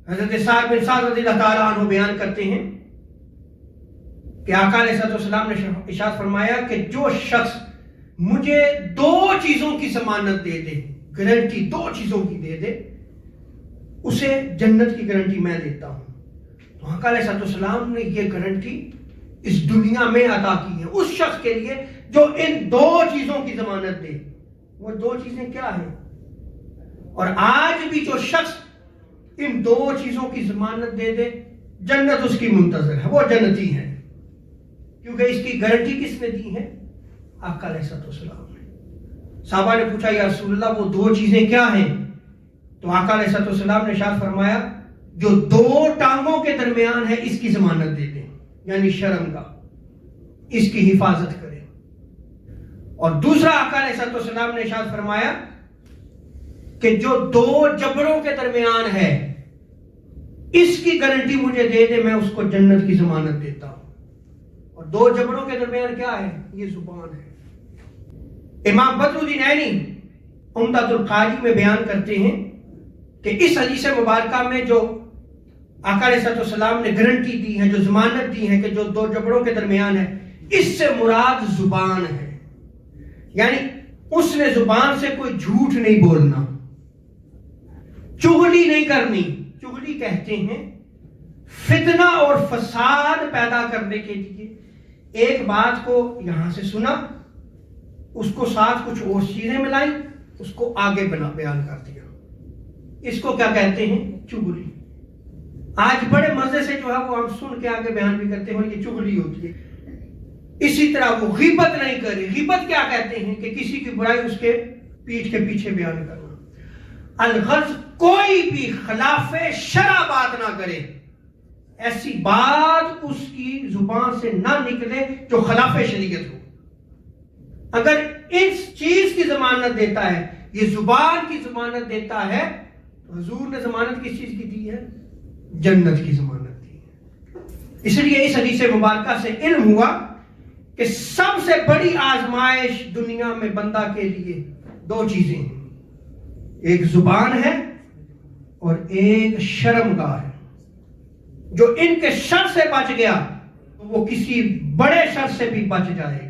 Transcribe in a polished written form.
حضرت سعد بن سعد رضی اللہ تعالیٰ عنہ بیان کرتے ہیں کہ آقا علیہ السلام نے ارشاد فرمایا کہ جو شخص مجھے 2 چیزوں کی ضمانت دے دے، گارنٹی 2 چیزوں کی دے دے، اسے جنت کی گارنٹی میں دیتا ہوں۔ تو آقا علیہ السلام نے یہ گارنٹی اس دنیا میں عطا کی ہے اس شخص کے لیے جو ان 2 چیزوں کی ضمانت دے۔ وہ 2 چیزیں کیا ہیں؟ اور آج بھی جو شخص ان 2 چیزوں کی ضمانت دے دے، جنت اس کی منتظر ہے، وہ جنتی ہے، کیونکہ اس کی گارنٹی کس نے دی ہے؟ آقا علیہ السلام نے۔ صحابہ نے پوچھا یا رسول اللہ وہ 2 چیزیں کیا ہیں؟ تو آقا علیہ السلام نے ارشاد فرمایا جو 2 ٹانگوں کے درمیان ہے اس کی ضمانت دے دیں، یعنی شرم کا، اس کی حفاظت کرے۔ اور دوسرا آقا علیہ السلام نے ارشاد فرمایا کہ جو 2 جبڑوں کے درمیان ہے اس کی گارنٹی مجھے دے دے، میں اس کو جنت کی ضمانت دیتا ہوں۔ اور 2 جبڑوں کے درمیان کیا ہے؟ یہ زبان ہے۔ امام بدر الدین عینی عمدۃ القاری میں بیان کرتے ہیں کہ اس حدیث مبارکہ میں جو آقا علیہ السلام نے گارنٹی دی ہے، جو ضمانت دی ہے کہ جو 2 جبڑوں کے درمیان ہے، اس سے مراد زبان ہے، یعنی اس نے زبان سے کوئی جھوٹ نہیں بولنا، چغلی نہیں کرنی۔ چغلی کہتے ہیں فتنہ اور فساد پیدا کرنے کے لیے ایک بات کو یہاں سے سنا، اس کو ساتھ کچھ اور چیزیں ملائی، اس کو آگے بیان کر دیا، اس کو کیا کہتے ہیں؟ چغلی۔ آج بڑے مزے سے جو ہے وہ ہم سن کے آگے بیان بھی کرتے ہیں، اور یہ چغلی ہوتی ہے۔ اسی طرح وہ غیبت نہیں کرے۔ غیبت کیا کہتے ہیں؟ کہ کسی کی برائی اس کے پیٹھ کے پیچھے بیان کرنا۔ الغرض کوئی بھی خلاف شرع بات نہ کرے، ایسی بات اس کی زبان سے نہ نکلے جو خلاف شریعت ہو۔ اگر اس چیز کی ضمانت دیتا ہے، یہ زبان کی ضمانت دیتا ہے، تو حضور نے ضمانت کس چیز کی دی ہے؟ جنت کی ضمانت دی ہے۔ اس لیے اس حدیث مبارکہ سے علم ہوا کہ سب سے بڑی آزمائش دنیا میں بندہ کے لیے 2 چیزیں ہیں، ایک زبان ہے اور ایک شرم گاہ ہے۔ جو ان کے شر سے بچ گیا تو وہ کسی بڑے شر سے بھی بچ جائے گا۔